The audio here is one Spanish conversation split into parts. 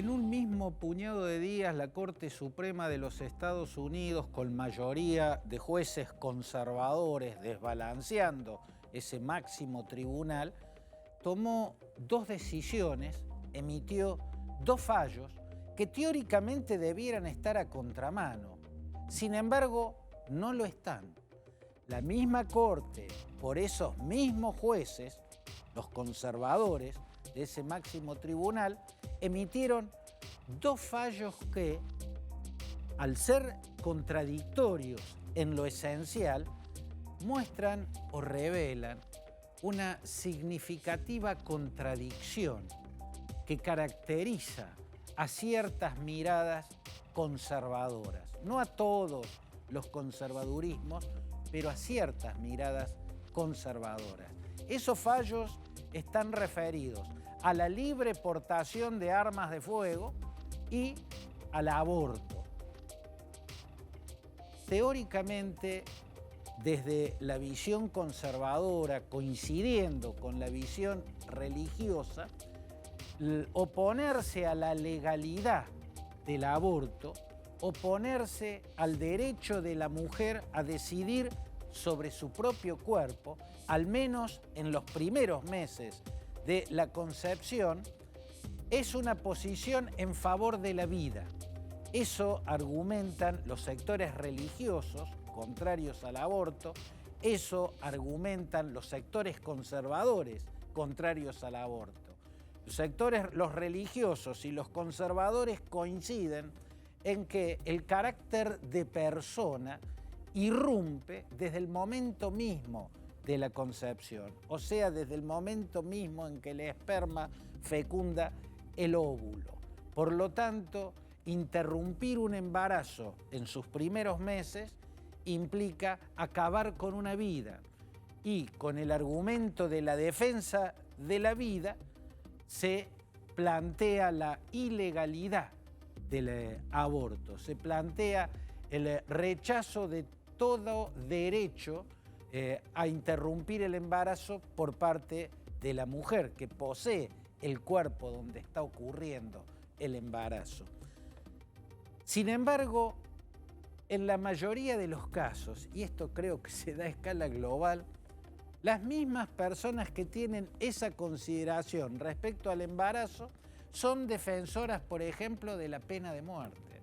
En un mismo puñado de días, la Corte Suprema de los Estados Unidos, con mayoría de jueces conservadores, desbalanceando ese máximo tribunal, tomó dos decisiones, emitió dos fallos que teóricamente debieran estar a contramano. Sin embargo, no lo están. La misma Corte, por esos mismos jueces, los conservadores de ese máximo tribunal, emitieron dos fallos que, al ser contradictorios en lo esencial, muestran o revelan una significativa contradicción que caracteriza a ciertas miradas conservadoras. No a todos los conservadurismos, pero a ciertas miradas conservadoras. Esos fallos están referidos a la libre portación de armas de fuego y al aborto. Teóricamente, desde la visión conservadora, coincidiendo con la visión religiosa, oponerse a la legalidad del aborto, oponerse al derecho de la mujer a decidir sobre su propio cuerpo, al menos en los primeros meses de la concepción, es una posición en favor de la vida. Eso argumentan los sectores religiosos contrarios al aborto, eso argumentan los sectores conservadores contrarios al aborto. Los religiosos y los conservadores coinciden en que el carácter de persona irrumpe desde el momento mismo de la concepción, o sea, desde el momento mismo en que el esperma fecunda el óvulo. Por lo tanto, interrumpir un embarazo en sus primeros meses implica acabar con una vida, y con el argumento de la defensa de la vida se plantea la ilegalidad del aborto, se plantea el rechazo de todo derecho a interrumpir el embarazo por parte de la mujer que posee el cuerpo donde está ocurriendo el embarazo. Sin embargo, en la mayoría de los casos, y esto creo que se da a escala global, las mismas personas que tienen esa consideración respecto al embarazo son defensoras, por ejemplo, de la pena de muerte,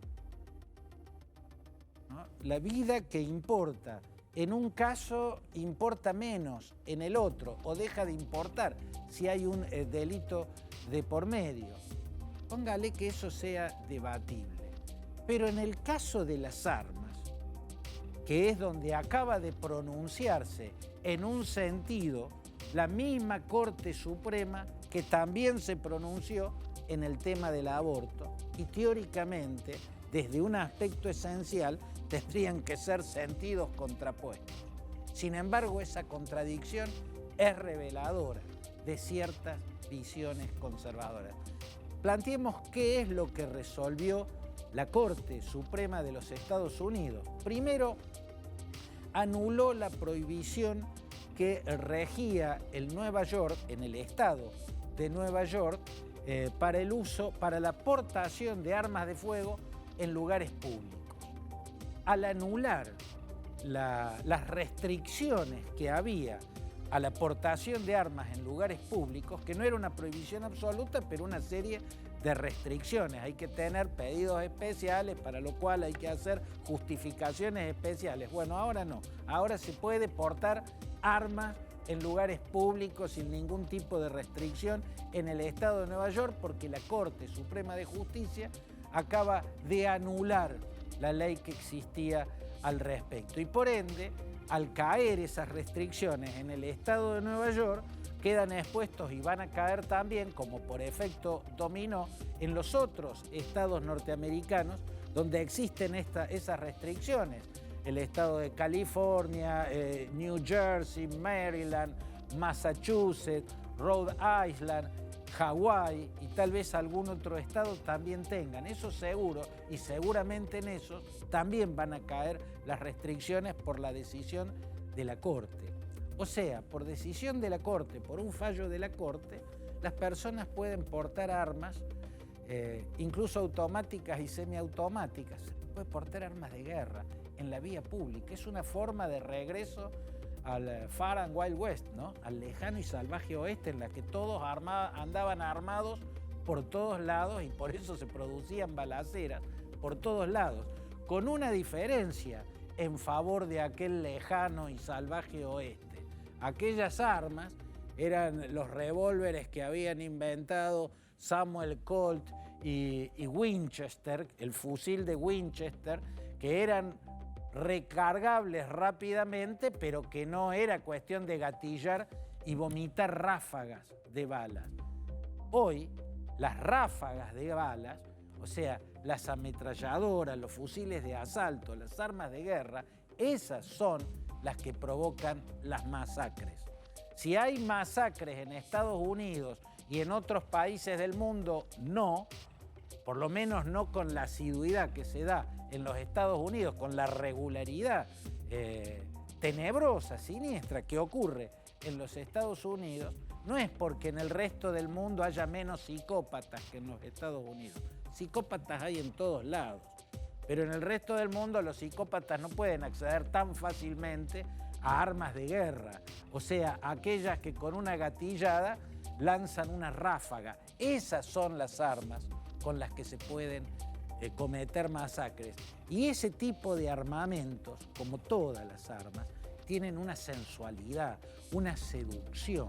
¿no? La vida que importa en un caso importa menos en el otro, o deja de importar si hay un delito de por medio. Póngale que eso sea debatible. Pero en el caso de las armas, que es donde acaba de pronunciarse en un sentido la misma Corte Suprema que también se pronunció en el tema del aborto, y teóricamente, desde un aspecto esencial, tendrían que ser sentidos contrapuestos. Sin embargo, esa contradicción es reveladora de ciertas visiones conservadoras. Planteemos qué es lo que resolvió la Corte Suprema de los Estados Unidos. Primero, anuló la prohibición que regía en Nueva York, en el estado de Nueva York, para la portación de armas de fuego en lugares públicos. Al anular las restricciones que había a la portación de armas en lugares públicos, que no era una prohibición absoluta, pero una serie de restricciones. Hay que tener pedidos especiales, para lo cual hay que hacer justificaciones especiales. Bueno, ahora no. Ahora se puede portar armas en lugares públicos sin ningún tipo de restricción en el estado de Nueva York, porque la Corte Suprema de Justicia acaba de anular la ley que existía al respecto. Y por ende, al caer esas restricciones en el estado de Nueva York, quedan expuestos y van a caer también, como por efecto dominó, en los otros estados norteamericanos donde existen esas restricciones. El estado de California, New Jersey, Maryland, Massachusetts, Rhode Island, Hawái y tal vez algún otro estado también tengan. Eso seguro, y seguramente en eso también van a caer las restricciones por la decisión de la Corte. O sea, por decisión de la Corte, por un fallo de la Corte, las personas pueden portar armas incluso automáticas y semiautomáticas. Se puede portar armas de guerra en la vía pública. Es una forma de regreso al Far and Wild West, ¿no? Al lejano y salvaje oeste, en la que todos andaban armados por todos lados y por eso se producían balaceras por todos lados, con una diferencia en favor de aquel lejano y salvaje oeste. Aquellas armas eran los revólveres que habían inventado Samuel Colt y Winchester, el fusil de Winchester, que eran recargables rápidamente, pero que no era cuestión de gatillar y vomitar ráfagas de balas. Hoy, las ráfagas de balas, o sea, las ametralladoras, los fusiles de asalto, las armas de guerra, esas son las que provocan las masacres. Si hay masacres en Estados Unidos y en otros países del mundo, no, por lo menos no con la asiduidad que se da en los Estados Unidos, con la regularidad tenebrosa, siniestra que ocurre en los Estados Unidos, no es porque en el resto del mundo haya menos psicópatas que en los Estados Unidos. Psicópatas hay en todos lados, pero en el resto del mundo los psicópatas no pueden acceder tan fácilmente a armas de guerra, o sea, aquellas que con una gatillada lanzan una ráfaga. Esas son las armas con las que se pueden cometer masacres. Y ese tipo de armamentos, como todas las armas, tienen una sensualidad, una seducción.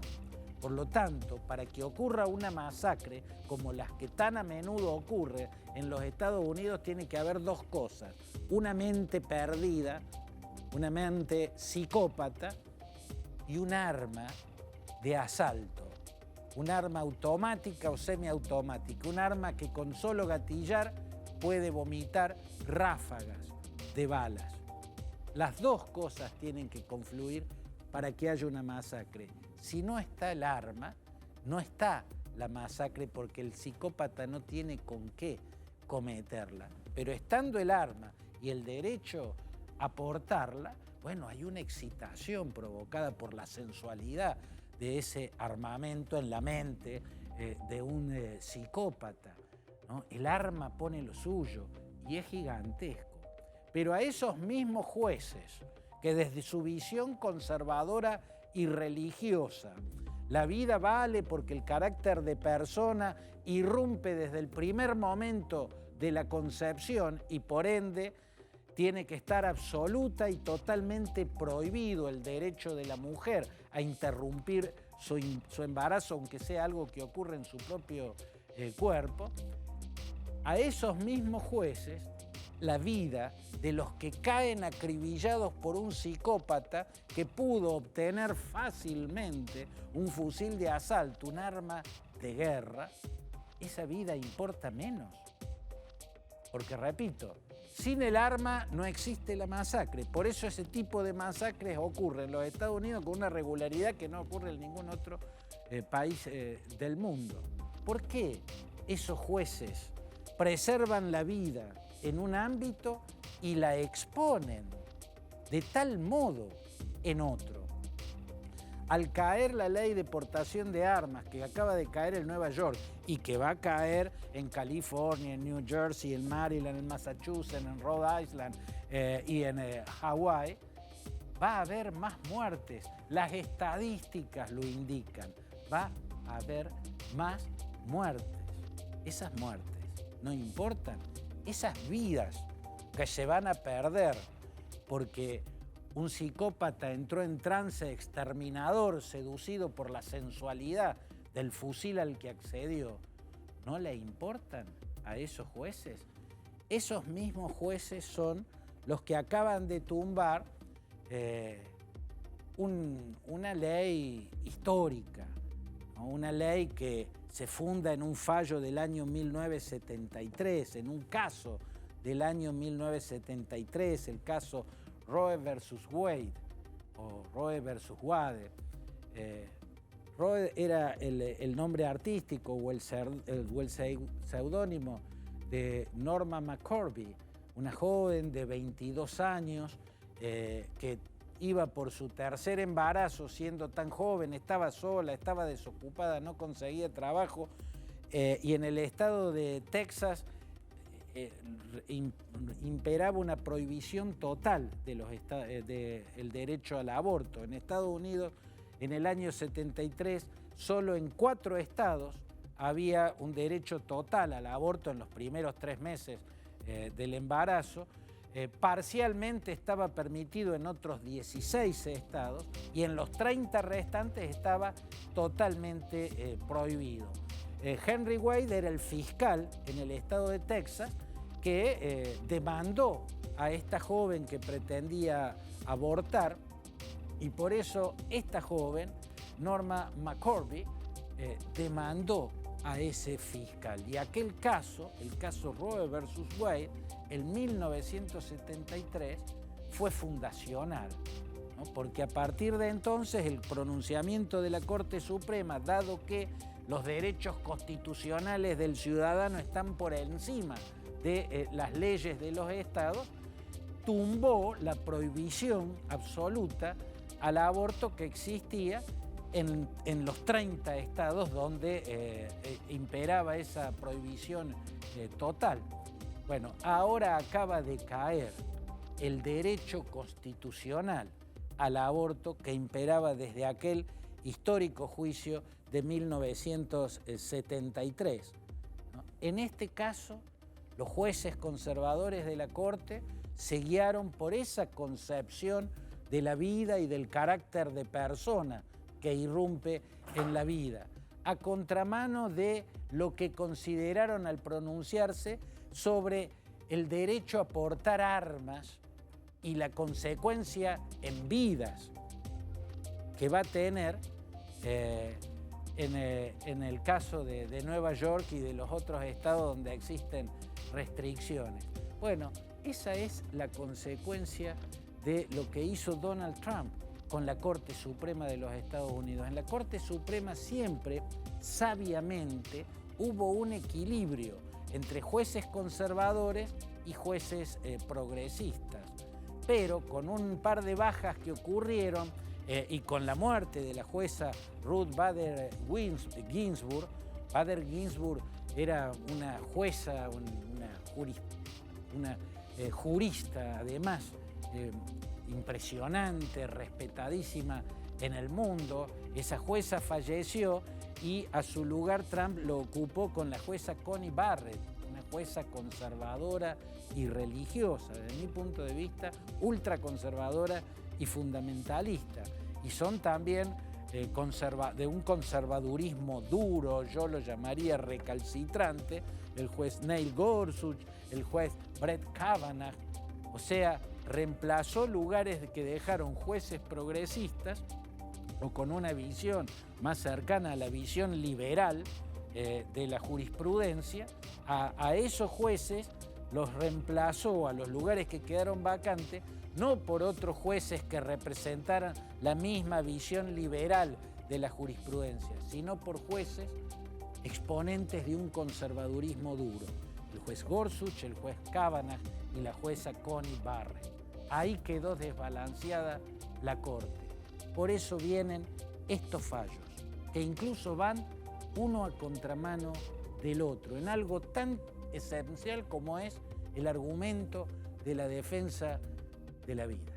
Por lo tanto, para que ocurra una masacre como las que tan a menudo ocurre en los Estados Unidos, tiene que haber dos cosas: una mente perdida, una mente psicópata y un arma de asalto, un arma automática o semiautomática, un arma que con solo gatillar puede vomitar ráfagas de balas. Las dos cosas tienen que confluir para que haya una masacre. Si no está el arma, no está la masacre, porque el psicópata no tiene con qué cometerla. Pero estando el arma y el derecho a portarla, bueno, hay una excitación provocada por la sensualidad de ese armamento en la mente de un psicópata, ¿no? El arma pone lo suyo y es gigantesco. Pero a esos mismos jueces que desde su visión conservadora y religiosa, la vida vale porque el carácter de persona irrumpe desde el primer momento de la concepción y por ende tiene que estar absoluta y totalmente prohibido el derecho de la mujer a interrumpir su embarazo, aunque sea algo que ocurre en su propio cuerpo. A esos mismos jueces, la vida de los que caen acribillados por un psicópata que pudo obtener fácilmente un fusil de asalto, un arma de guerra, esa vida importa menos. Porque, repito, sin el arma no existe la masacre. Por eso ese tipo de masacres ocurre en los Estados Unidos con una regularidad que no ocurre en ningún otro país del mundo. ¿Por qué esos jueces preservan la vida en un ámbito y la exponen de tal modo en otro? Al caer la ley de portación de armas, que acaba de caer en Nueva York y que va a caer en California, en New Jersey, en Maryland, en Massachusetts, en Rhode Island y en Hawái, va a haber más muertes. Las estadísticas lo indican. Va a haber más muertes. Esas muertes no importan. Esas vidas que se van a perder porque un psicópata entró en trance exterminador, seducido por la sensualidad del fusil al que accedió, ¿no le importan a esos jueces? Esos mismos jueces son los que acaban de tumbar una ley histórica, ¿no? Una ley que se funda en un fallo del año 1973, en un caso del año 1973, el caso Roe versus Wade, o Roe versus Wade. Roe era el nombre artístico o el seudónimo de Norma McCorvey, una joven de 22 años que iba por su tercer embarazo siendo tan joven, estaba sola, estaba desocupada, no conseguía trabajo y en el estado de Texas imperaba una prohibición total del derecho al aborto. En Estados Unidos, en el año 73, solo en 4 estados había un derecho total al aborto en los primeros 3 meses del embarazo. Parcialmente estaba permitido en otros 16 estados y en los 30 restantes estaba totalmente prohibido. Henry Wade era el fiscal en el estado de Texas que demandó a esta joven que pretendía abortar, y por eso esta joven, Norma McCorvey, demandó a ese fiscal. Y aquel caso, el caso Roe versus Wade, en 1973, fue fundacional, ¿no? Porque a partir de entonces el pronunciamiento de la Corte Suprema, dado que los derechos constitucionales del ciudadano están por encima de las leyes de los estados, tumbó la prohibición absoluta al aborto que existía en los 30 estados donde imperaba esa prohibición total. Bueno, ahora acaba de caer el derecho constitucional al aborto que imperaba desde aquel histórico juicio de 1973, ¿no? En este caso, los jueces conservadores de la Corte se guiaron por esa concepción de la vida y del carácter de persona que irrumpe en la vida, a contramano de lo que consideraron al pronunciarse sobre el derecho a portar armas y la consecuencia en vidas que va a tener en el caso de Nueva York y de los otros estados donde existen restricciones. Bueno, esa es la consecuencia de lo que hizo Donald Trump con la Corte Suprema de los Estados Unidos. En la Corte Suprema siempre, sabiamente, hubo un equilibrio entre jueces conservadores y jueces progresistas. Pero con un par de bajas que ocurrieron y con la muerte de la jueza Ruth Bader Ginsburg, Bader Ginsburg era una jueza, una jurista además, impresionante, respetadísima en el mundo. Esa jueza falleció y a su lugar Trump lo ocupó con la jueza Coney Barrett, una jueza conservadora y religiosa, desde mi punto de vista, ultraconservadora y fundamentalista. Y son también de un conservadurismo duro, yo lo llamaría recalcitrante, el juez Neil Gorsuch, el juez Brett Kavanaugh. O sea, reemplazó lugares que dejaron jueces progresistas o con una visión más cercana a la visión liberal de la jurisprudencia. A esos jueces los reemplazó a los lugares que quedaron vacantes, no por otros jueces que representaran la misma visión liberal de la jurisprudencia, sino por jueces exponentes de un conservadurismo duro. El juez Gorsuch, el juez Kavanaugh y la jueza Coney Barrett. Ahí quedó desbalanceada la Corte. Por eso vienen estos fallos, que incluso van uno a contramano del otro, en algo tan esencial como es el argumento de la defensa de la vida.